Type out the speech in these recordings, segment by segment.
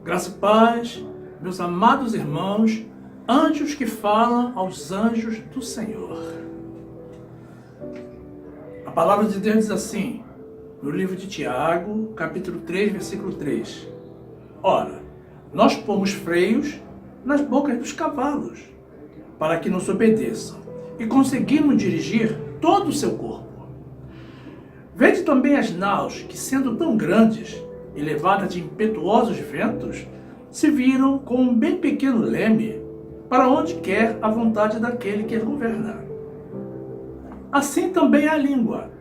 Graça e paz, meus amados irmãos, anjos que falam aos anjos do Senhor. A palavra de Deus diz assim, no livro de Tiago, capítulo 3, versículo 3. Ora, nós pomos freios nas bocas dos cavalos, para que nos obedeçam, e conseguimos dirigir todo o seu corpo. Vede também as naus, que sendo tão grandes e levadas de impetuosos ventos, se viram com um bem pequeno leme, para onde quer a vontade daquele que governa. Assim também a língua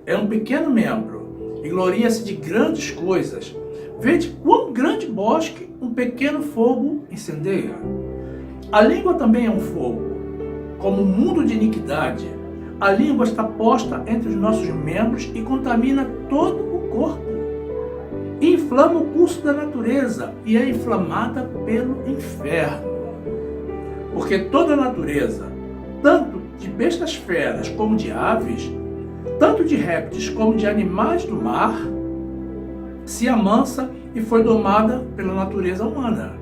é um pequeno membro, e gloria-se de grandes coisas. Vede quão grande bosque um pequeno fogo incendeia. A língua também é um fogo, como um mundo de iniquidade. A língua está posta entre os nossos membros e contamina todo o corpo. E inflama o curso da natureza e é inflamada pelo inferno. Porque toda a natureza, tanto de bestas feras como de aves, tanto de répteis como de animais do mar, se amansa e foi domada pela natureza humana.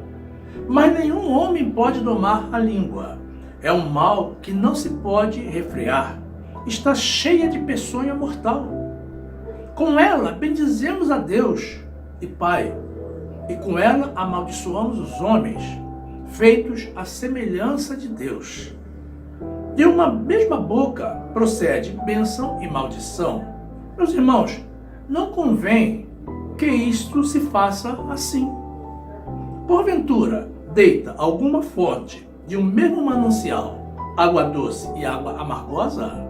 Mas nenhum homem pode domar a língua. É um mal que não se pode refrear. Está cheia de peçonha mortal. Com ela bendizemos a Deus e Pai, e com ela amaldiçoamos os homens, feitos à semelhança de Deus. De uma mesma boca procede bênção e maldição. Meus irmãos, não convém que isto se faça assim. Porventura, deita alguma fonte de um mesmo manancial, água doce e água amargosa?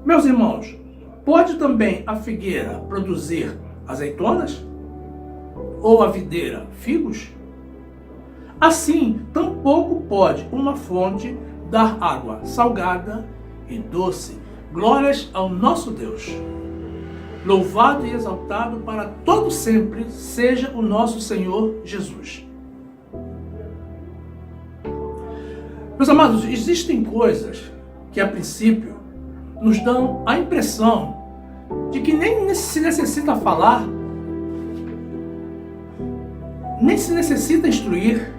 Meus irmãos, pode também a figueira produzir azeitonas? Ou a videira figos? Assim, tampouco pode uma fonte dar água salgada e doce. Glórias ao nosso Deus. Louvado e exaltado para todo sempre seja o nosso Senhor Jesus. Meus amados, existem coisas que a princípio nos dão a impressão de que nem se necessita falar, nem se necessita instruir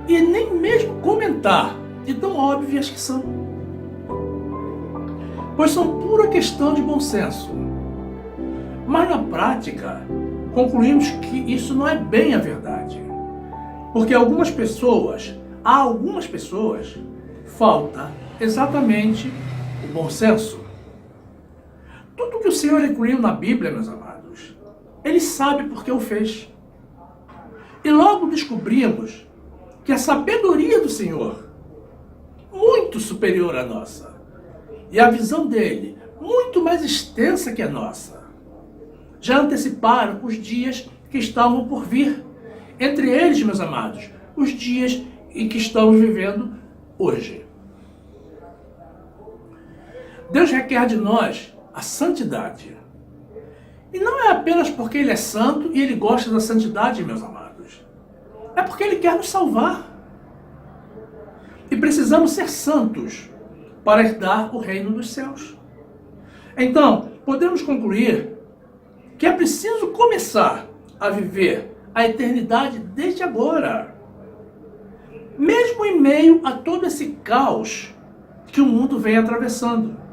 e nem mesmo comentar, de tão óbvias que são. Pois são pura questão de bom senso. Mas na prática, concluímos que isso não é bem a verdade. Porque a algumas pessoas, falta exatamente o bom senso. Tudo que o Senhor incluiu na Bíblia, meus amados, Ele sabe por que o fez. E logo descobrimos que a sabedoria do Senhor, muito superior à nossa, e a visão dele, muito mais extensa que a nossa, já anteciparam os dias que estavam por vir. Entre eles, meus amados, os dias em que estamos vivendo hoje. Deus requer de nós a santidade. E não é apenas porque Ele é santo e Ele gosta da santidade, meus amados. É porque Ele quer nos salvar. E precisamos ser santos para herdar o reino dos céus. Então, podemos concluir que é preciso começar a viver a eternidade desde agora. Mesmo em meio a todo esse caos que o mundo vem atravessando.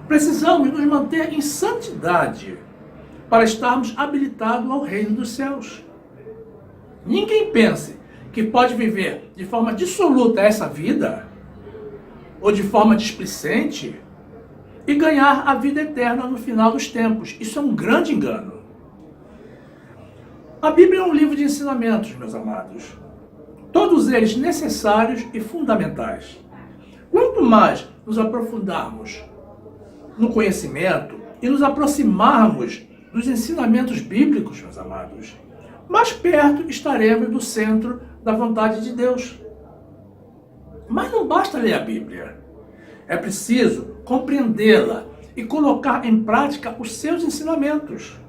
Precisamos nos manter em santidade para estarmos habilitados ao reino dos céus. Ninguém pense que pode viver de forma dissoluta essa vida, ou de forma displicente, e ganhar a vida eterna no final dos tempos. Isso é um grande engano. A Bíblia é um livro de ensinamentos, meus amados. Todos eles necessários e fundamentais. Quanto mais nos aprofundarmos no conhecimento e nos aproximarmos dos ensinamentos bíblicos, meus amados, mais perto estaremos do centro da vontade de Deus. Mas não basta ler a Bíblia. É preciso compreendê-la e colocar em prática os seus ensinamentos.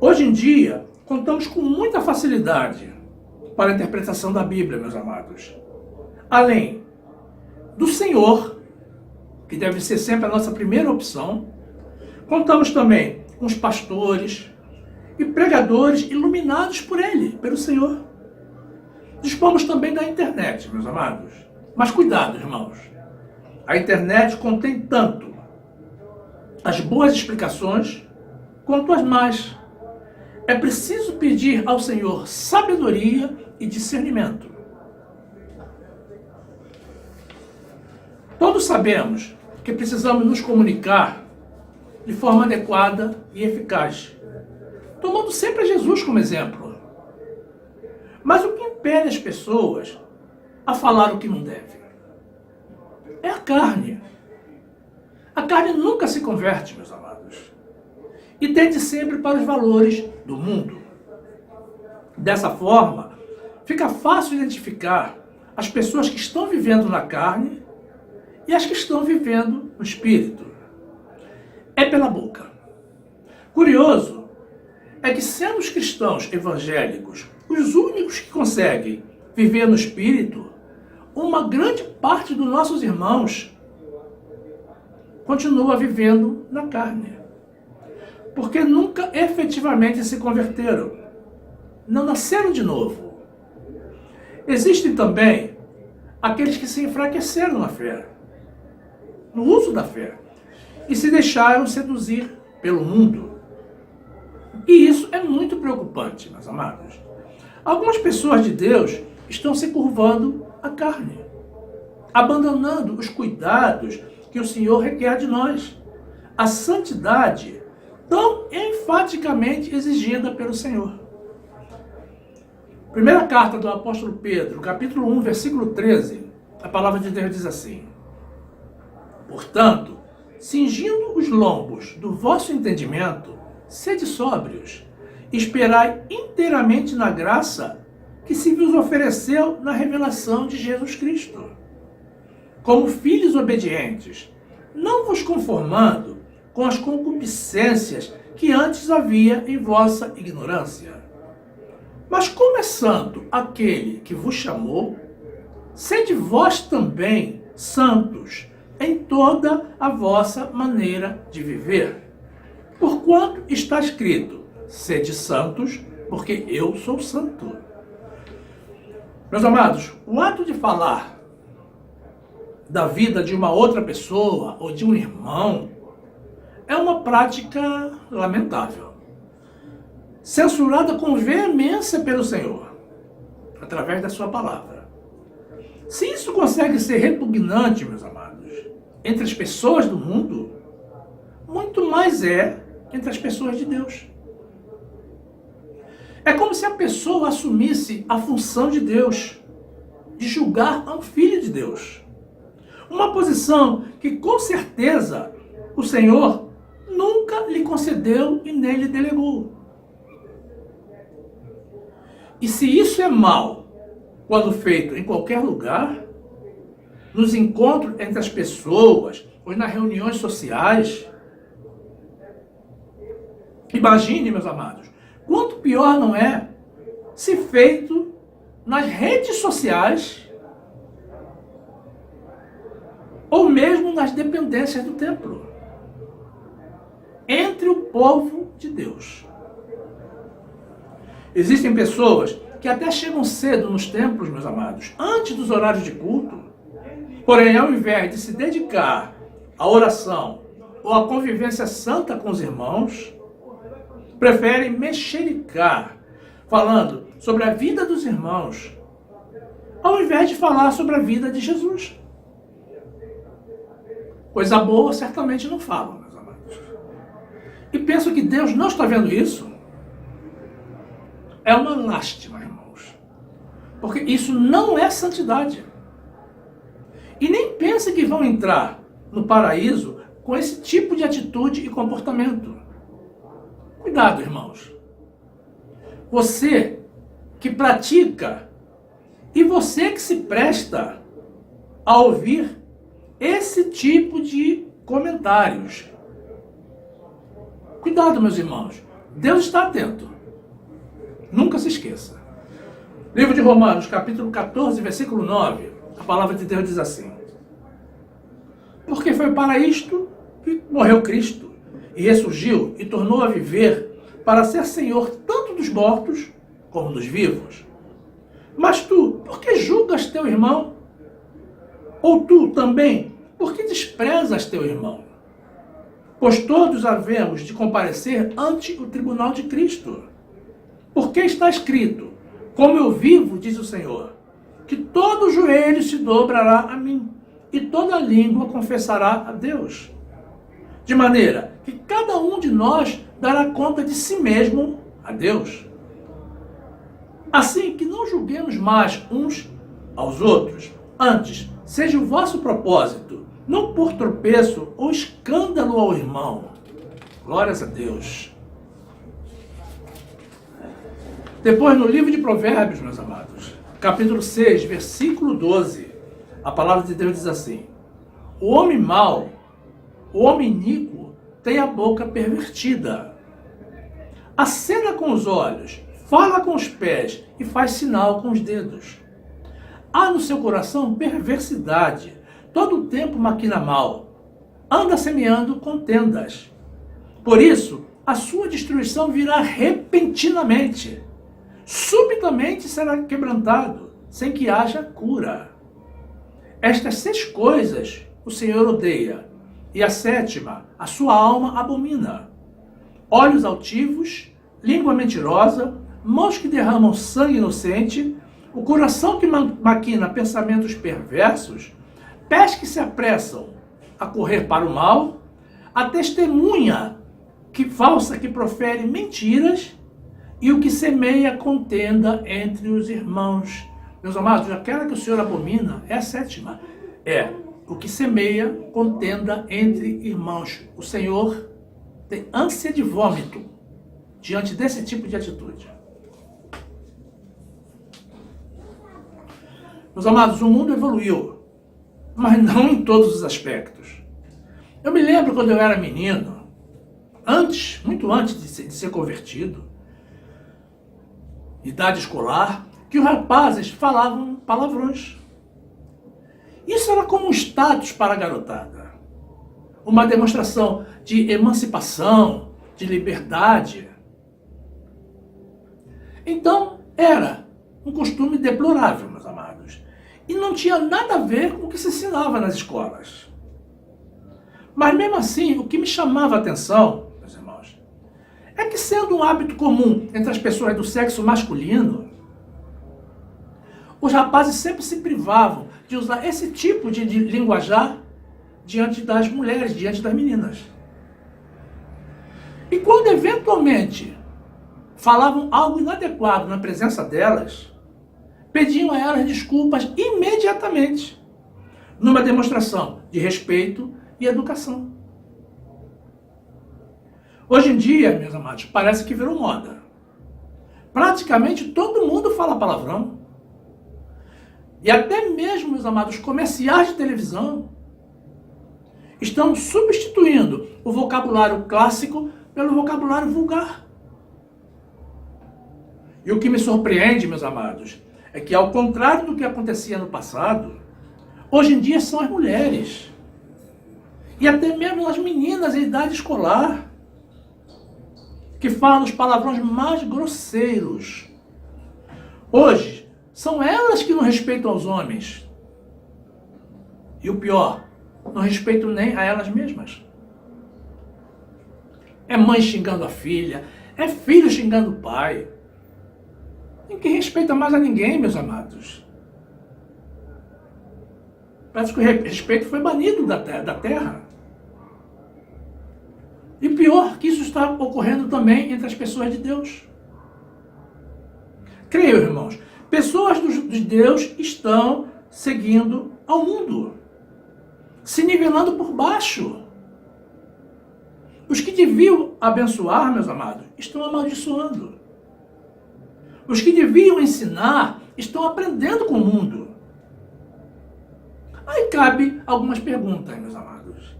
Hoje em dia, contamos com muita facilidade para a interpretação da Bíblia, meus amados. Além do Senhor, que deve ser sempre a nossa primeira opção, contamos também com os pastores e pregadores iluminados por Ele, pelo Senhor. Dispomos também da internet, meus amados. Mas cuidado, irmãos. A internet contém tanto as boas explicações quanto as más. É preciso pedir ao Senhor sabedoria e discernimento. Todos sabemos que precisamos nos comunicar de forma adequada e eficaz, tomando sempre Jesus como exemplo. Mas o que impede as pessoas a falar o que não devem? É a carne. A carne nunca se converte, meus amados, e tende sempre para os valores do mundo. Dessa forma, fica fácil identificar as pessoas que estão vivendo na carne e as que estão vivendo no espírito. É pela boca. Curioso é que, sendo os cristãos evangélicos os únicos que conseguem viver no espírito, uma grande parte dos nossos irmãos continua vivendo na carne, porque nunca efetivamente se converteram, não nasceram de novo. Existem também aqueles que se enfraqueceram na fé, no uso da fé, e se deixaram seduzir pelo mundo. E isso é muito preocupante, meus amados. Algumas pessoas de Deus estão se curvando à carne, abandonando os cuidados que o Senhor requer de nós, a santidade tão enfaticamente exigida pelo Senhor. Primeira carta do apóstolo Pedro, capítulo 1, versículo 13, a palavra de Deus diz assim: portanto, cingindo os lombos do vosso entendimento, sede sóbrios, esperai inteiramente na graça que se vos ofereceu na revelação de Jesus Cristo. Como filhos obedientes, não vos conformando com as concupiscências que antes havia em vossa ignorância. Mas como é santo aquele que vos chamou, sede vós também santos em toda a vossa maneira de viver. Porquanto está escrito: sede santos, porque eu sou santo. Meus amados, o ato de falar da vida de uma outra pessoa ou de um irmão é uma prática lamentável, censurada com veemência pelo Senhor, através da sua palavra. Se isso consegue ser repugnante, meus amados, entre as pessoas do mundo, muito mais é entre as pessoas de Deus. É como se a pessoa assumisse a função de Deus, de julgar a um filho de Deus. Uma posição que, com certeza, o Senhor nunca lhe concedeu e nem lhe delegou. E se isso é mal, quando feito em qualquer lugar, nos encontros entre as pessoas ou nas reuniões sociais, imagine, meus amados, quanto pior não é se feito nas redes sociais ou mesmo nas dependências do templo, entre o povo de Deus. Existem pessoas que até chegam cedo nos templos, meus amados, antes dos horários de culto, porém, ao invés de se dedicar à oração ou à convivência santa com os irmãos, preferem mexericar, falando sobre a vida dos irmãos, ao invés de falar sobre a vida de Jesus. Coisa boa certamente não falam, meus amados. E penso que Deus não está vendo isso. É uma lástima, irmãos. Porque isso não é santidade. E nem pense que vão entrar no paraíso com esse tipo de atitude e comportamento. Cuidado, irmãos. Você que pratica e você que se presta a ouvir esse tipo de comentários. Cuidado, meus irmãos. Deus está atento. Nunca se esqueça. Livro de Romanos, capítulo 14, versículo 9. A palavra de Deus diz assim: porque foi para isto que morreu Cristo, e ressurgiu, e tornou a viver para ser senhor tanto dos mortos como dos vivos. Mas tu, por que julgas teu irmão? Ou tu também, por que desprezas teu irmão? Pois todos havemos de comparecer ante o tribunal de Cristo. Porque está escrito, como eu vivo, diz o Senhor, que todo joelho se dobrará a mim, e toda língua confessará a Deus. De maneira que cada um de nós dará conta de si mesmo a Deus. Assim que não julguemos mais uns aos outros. Antes, seja o vosso propósito, não por tropeço ou escândalo ao irmão. Glórias a Deus. Depois, no livro de Provérbios, meus amados, capítulo 6, versículo 12, a palavra de Deus diz assim: o homem mau, o homem iníquo, tem a boca pervertida. Acena com os olhos, fala com os pés e faz sinal com os dedos. Há no seu coração perversidade, todo o tempo maquina mal, anda semeando contendas. Por isso, a sua destruição virá repentinamente, subitamente será quebrantado, sem que haja cura. Estas 6 coisas o Senhor odeia, e a 7ª, a sua alma abomina: olhos altivos, língua mentirosa, mãos que derramam sangue inocente, o coração que maquina pensamentos perversos, pés que se apressam a correr para o mal, a testemunha falsa que profere mentiras, e o que semeia contenda entre os irmãos. Meus amados, aquela que o Senhor abomina é a 7ª. É o que semeia contenda entre irmãos. O Senhor tem ânsia de vômito diante desse tipo de atitude. Meus amados, o mundo evoluiu, mas não em todos os aspectos. Eu me lembro quando eu era menino, muito antes de ser convertido, idade escolar, que os rapazes falavam palavrões. Isso era como um status para a garotada. Uma demonstração de emancipação, de liberdade. Então, era um costume deplorável, meus amados. E não tinha nada a ver com o que se ensinava nas escolas. Mas mesmo assim, o que me chamava a atenção, meus irmãos, é que, sendo um hábito comum entre as pessoas do sexo masculino, os rapazes sempre se privavam de usar esse tipo de linguajar diante das mulheres, diante das meninas. E quando eventualmente falavam algo inadequado na presença delas, pediam a elas desculpas imediatamente, numa demonstração de respeito e educação. Hoje em dia, meus amados, parece que virou moda. Praticamente todo mundo fala palavrão. E até mesmo, meus amados, comerciais de televisão estão substituindo o vocabulário clássico pelo vocabulário vulgar. E o que me surpreende, meus amados, é que, ao contrário do que acontecia no passado, hoje em dia são as mulheres, e até mesmo as meninas em idade escolar, que falam os palavrões mais grosseiros. Hoje, são elas que não respeitam os homens. E o pior, não respeitam nem a elas mesmas. É mãe xingando a filha, é filho xingando o pai. Ninguém respeita mais a ninguém, meus amados. Parece que o respeito foi banido da terra. E pior, que isso está ocorrendo também entre as pessoas de Deus. Creio, irmãos, pessoas de Deus estão seguindo ao mundo, se nivelando por baixo. Os que deviam abençoar, meus amados, estão amaldiçoando. Os que deviam ensinar estão aprendendo com o mundo. Aí cabe algumas perguntas, meus amados.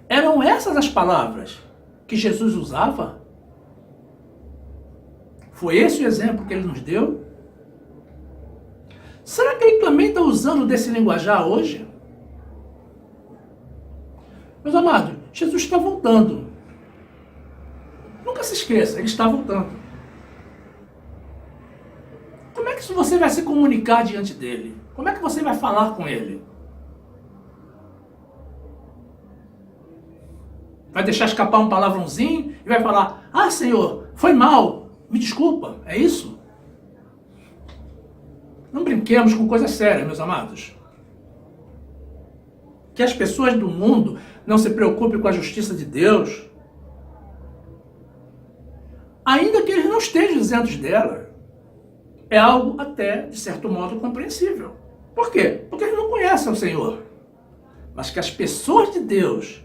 Eram essas as palavras que Jesus usava? Foi esse o exemplo que ele nos deu? Será que ele também está usando desse linguajar hoje? Meus amados, Jesus está voltando. Nunca se esqueça, ele está voltando. Como é que você vai se comunicar diante dele? Como é que você vai falar com ele? Vai deixar escapar um palavrãozinho e vai falar: ah, Senhor, foi mal, me desculpa, é isso? Não brinquemos com coisas sérias, meus amados. Que as pessoas do mundo não se preocupem com a justiça de Deus, ainda que eles não estejam isentos dela. É algo até, de certo modo, compreensível. Por quê? Porque eles não conhecem o Senhor. Mas que as pessoas de Deus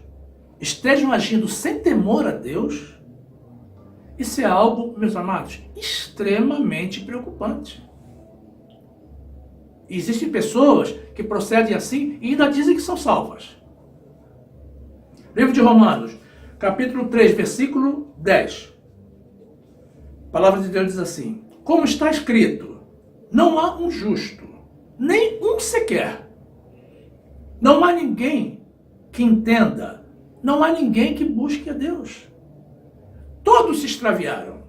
estejam agindo sem temor a Deus, isso é algo, meus amados, extremamente preocupante. E existem pessoas que procedem assim e ainda dizem que são salvas. Livro de Romanos, capítulo 3, versículo 10. A palavra de Deus diz assim: como está escrito, não há um justo, nem um sequer. Não há ninguém que entenda, não há ninguém que busque a Deus. Todos se extraviaram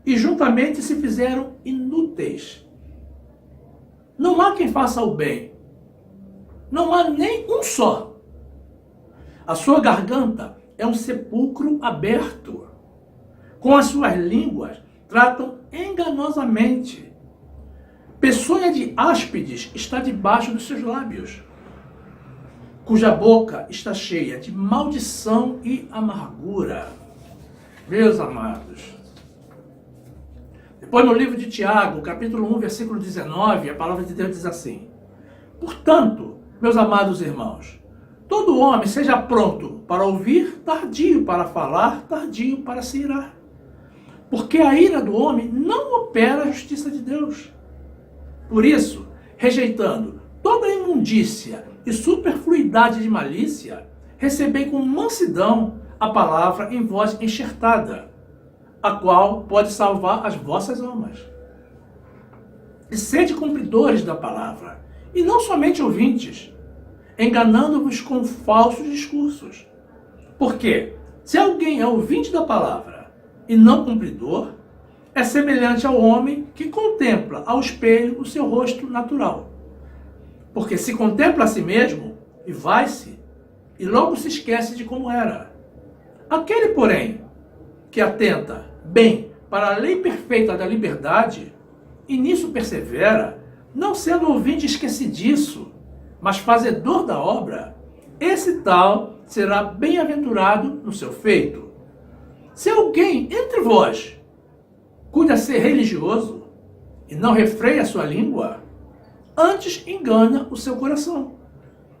e juntamente se fizeram inúteis. Não há quem faça o bem. Não há nem um só. A sua garganta é um sepulcro aberto. Com as suas línguas tratam enganosamente. Peçonha de áspides está debaixo dos seus lábios, cuja boca está cheia de maldição e amargura. Meus amados. Depois no livro de Tiago, capítulo 1, versículo 19, a palavra de Deus diz assim: portanto, meus amados irmãos, todo homem seja pronto para ouvir, tardio para falar, tardio para se irar. Porque a ira do homem não opera a justiça de Deus. Por isso, rejeitando toda a imundícia e superfluidade de malícia, recebei com mansidão a palavra em voz enxertada, a qual pode salvar as vossas almas. E sede cumpridores da palavra, e não somente ouvintes, enganando-vos com falsos discursos. Porque, se alguém é ouvinte da palavra e não cumpridor, é semelhante ao homem que contempla ao espelho o seu rosto natural. Porque se contempla a si mesmo, e vai-se, e logo se esquece de como era. Aquele, porém, que atenta bem para a lei perfeita da liberdade, e nisso persevera, não sendo ouvinte esquecidiço, mas fazedor da obra, esse tal será bem-aventurado no seu feito. Se alguém entre vós cuida ser religioso e não refreia a sua língua, antes engana o seu coração.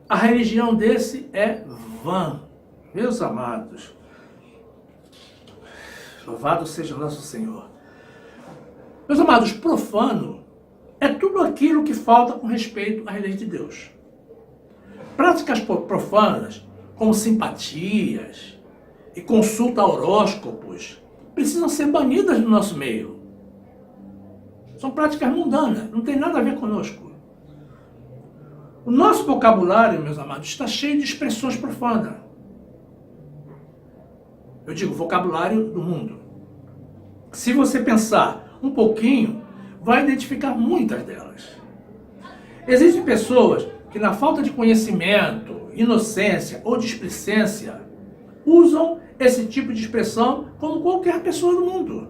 A religião desse é vã. Meus amados, louvado seja o nosso Senhor. Meus amados, profano é tudo aquilo que falta com respeito à lei de Deus. Práticas profanas, como simpatias e consulta a horóscopos, precisam ser banidas do nosso meio. São práticas mundanas, não tem nada a ver conosco. O nosso vocabulário, meus amados, está cheio de expressões profanas. Eu digo vocabulário do mundo. Se você pensar um pouquinho, vai identificar muitas delas. Existem pessoas que, na falta de conhecimento, inocência ou displicência, usam esse tipo de expressão como qualquer pessoa do mundo.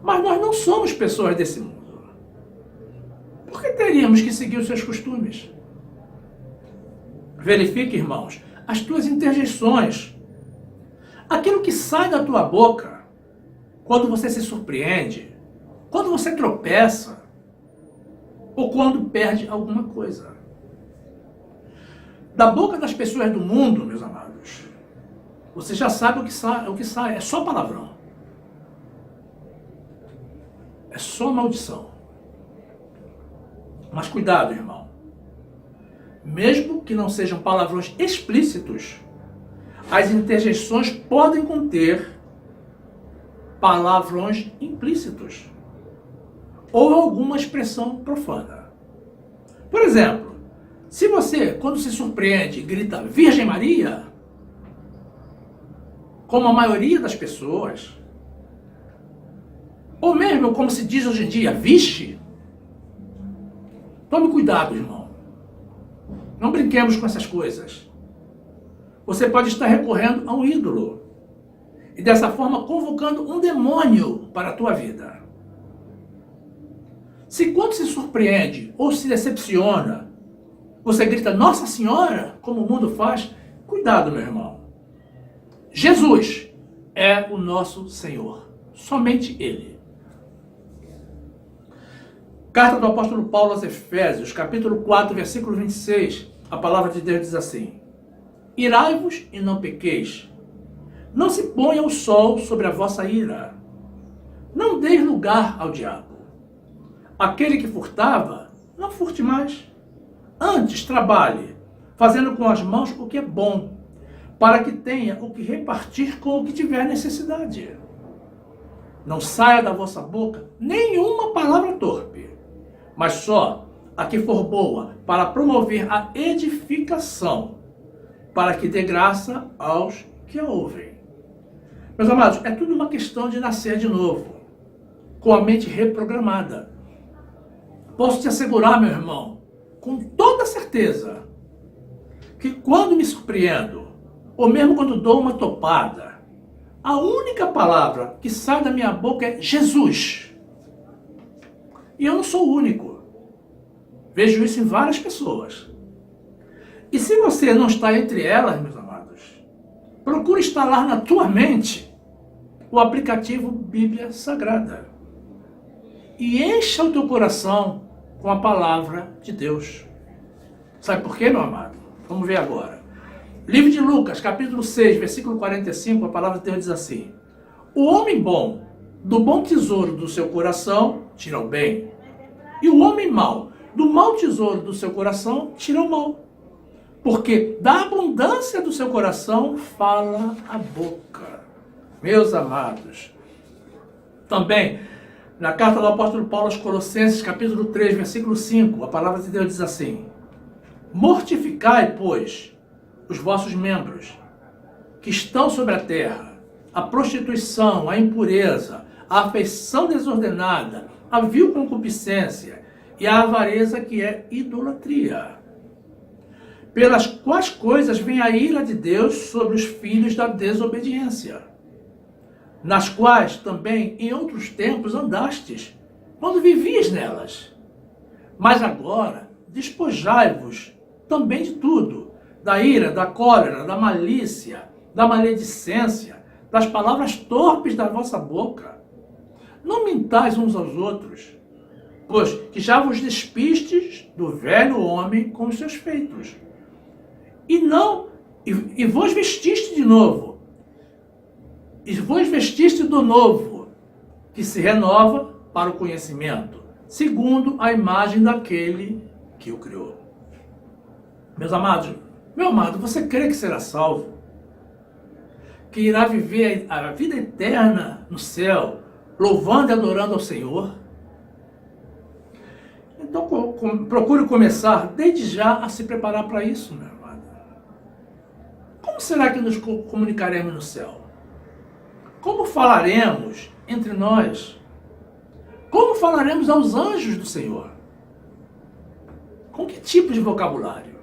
Mas nós não somos pessoas desse mundo. Por que teríamos que seguir os seus costumes? Verifique, irmãos, as tuas interjeições. Aquilo que sai da tua boca, quando você se surpreende, quando você tropeça, ou quando perde alguma coisa. Da boca das pessoas do mundo, meus amados, você já sabe o que sai, é só palavrão. É só maldição. Mas cuidado, irmão. Mesmo que não sejam palavrões explícitos, as interjeições podem conter palavrões implícitos ou alguma expressão profana. Por exemplo, se você, quando se surpreende, grita Virgem Maria, como a maioria das pessoas, ou mesmo como se diz hoje em dia, vixe, tome cuidado, irmão. Não brinquemos com essas coisas. Você pode estar recorrendo a um ídolo e dessa forma convocando um demônio para a tua vida. Se quando se surpreende ou se decepciona, você grita, Nossa Senhora, como o mundo faz, cuidado, meu irmão. Jesus é o nosso Senhor, somente Ele. Carta do apóstolo Paulo aos Efésios, capítulo 4, versículo 26, a palavra de Deus diz assim, Irai-vos e não pequeis, não se ponha o sol sobre a vossa ira, não deis lugar ao diabo. Aquele que furtava, não furte mais. Antes, trabalhe, fazendo com as mãos o que é bom, para que tenha o que repartir com o que tiver necessidade. Não saia da vossa boca nenhuma palavra torpe, mas só a que for boa, para promover a edificação, para que dê graça aos que a ouvem. Meus amados, é tudo uma questão de nascer de novo, com a mente reprogramada. Posso te assegurar, meu irmão, com toda certeza, que quando me surpreendo, ou mesmo quando dou uma topada, a única palavra que sai da minha boca é Jesus. E eu não sou o único. Vejo isso em várias pessoas. E se você não está entre elas, meus amados, procure instalar na tua mente o aplicativo Bíblia Sagrada. E encha o teu coração com a palavra de Deus. Sabe por quê, meu amado? Vamos ver agora. Livro de Lucas, capítulo 6, versículo 45, a palavra de Deus diz assim, O homem bom, do bom tesouro do seu coração, tira o bem. E o homem mau, do mau tesouro do seu coração, tira o mal. Porque da abundância do seu coração, fala a boca. Meus amados. Também, na carta do apóstolo Paulo aos Colossenses, capítulo 3, versículo 5, a palavra de Deus diz assim, Mortificai, pois, os vossos membros, que estão sobre a terra, a prostituição, a impureza, a afeição desordenada, a vil concupiscência e a avareza que é idolatria. Pelas quais coisas vem a ira de Deus sobre os filhos da desobediência, nas quais também em outros tempos andastes, quando vivias nelas. Mas agora despojai-vos também de tudo, da ira, da cólera, da malícia, da maledicência, das palavras torpes da vossa boca. Não mintais uns aos outros, pois que já vos despistes do velho homem com os seus feitos. E vos vestiste de novo. E vos vestiste do novo, que se renova para o conhecimento, segundo a imagem daquele que o criou. Meus amados, meu amado, você crê que será salvo? Que irá viver a vida eterna no céu, louvando e adorando ao Senhor? Então procure começar desde já a se preparar para isso, meu amado. Como será que nos comunicaremos no céu? Como falaremos entre nós? Como falaremos aos anjos do Senhor? Com que tipo de vocabulário?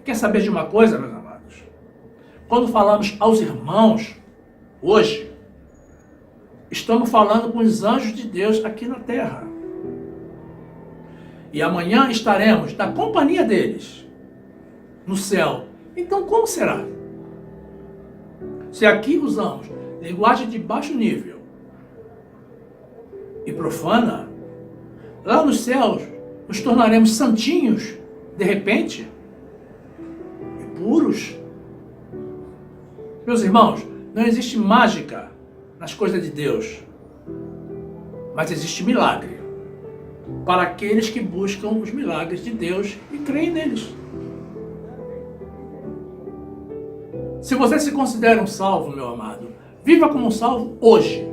Quer saber de uma coisa, meus amados? Quando falamos aos irmãos, hoje, estamos falando com os anjos de Deus aqui na terra. E amanhã estaremos na companhia deles, no céu. Então como será? Se aqui usamos linguagem de baixo nível e profana, lá nos céus nos tornaremos santinhos, de repente, e puros. Meus irmãos, não existe mágica nas coisas de Deus, mas existe milagre para aqueles que buscam os milagres de Deus e creem neles. Se você se considera um salvo, meu amado, viva como um salvo hoje,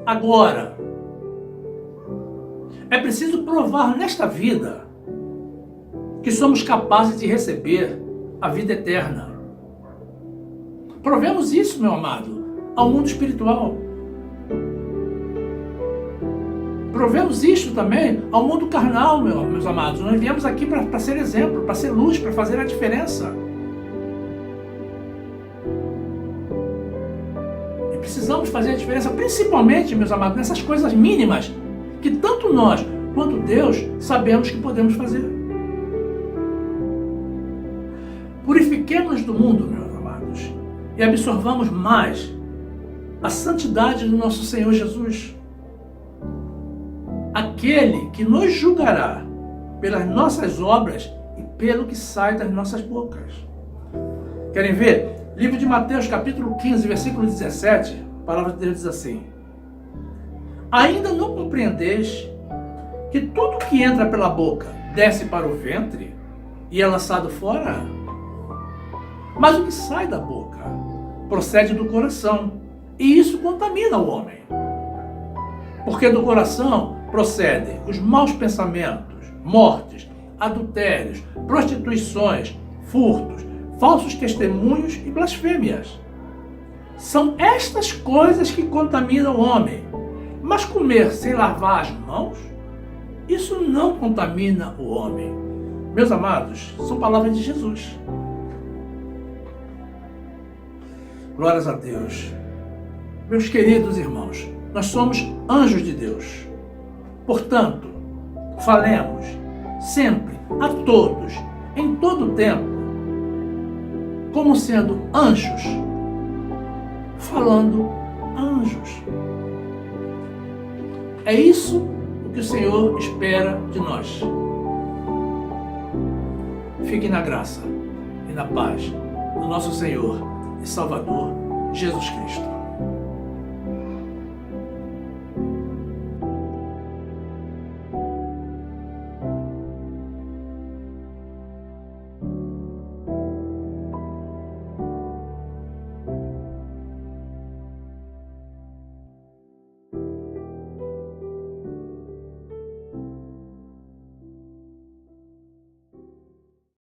agora. É preciso provar nesta vida que somos capazes de receber a vida eterna. Provemos isso, meu amado, ao mundo espiritual. Provemos isto também ao mundo carnal, meus amados. Nós viemos aqui para ser exemplo, para ser luz, para fazer a diferença. E precisamos fazer a diferença, principalmente, meus amados, nessas coisas mínimas que tanto nós quanto Deus sabemos que podemos fazer. Purifiquemos do mundo, meus amados, e absorvamos mais a santidade do nosso Senhor Jesus. Aquele que nos julgará pelas nossas obras e pelo que sai das nossas bocas. Querem ver? Livro de Mateus, capítulo 15, versículo 17, a palavra de Deus diz assim: ainda não compreendeis que tudo que entra pela boca desce para o ventre e é lançado fora? Mas o que sai da boca procede do coração, e isso contamina o homem. Porque do coração procedem os maus pensamentos, mortes, adultérios, prostituições, furtos, falsos testemunhos e blasfêmias. São estas coisas que contaminam o homem. Mas comer sem lavar as mãos, isso não contamina o homem. Meus amados, são palavras de Jesus. Glórias a Deus. Meus queridos irmãos, nós somos anjos de Deus. Portanto, falemos sempre, a todos, em todo tempo, como sendo anjos, falando a anjos. É isso o que o Senhor espera de nós. Fique na graça e na paz do nosso Senhor e Salvador Jesus Cristo.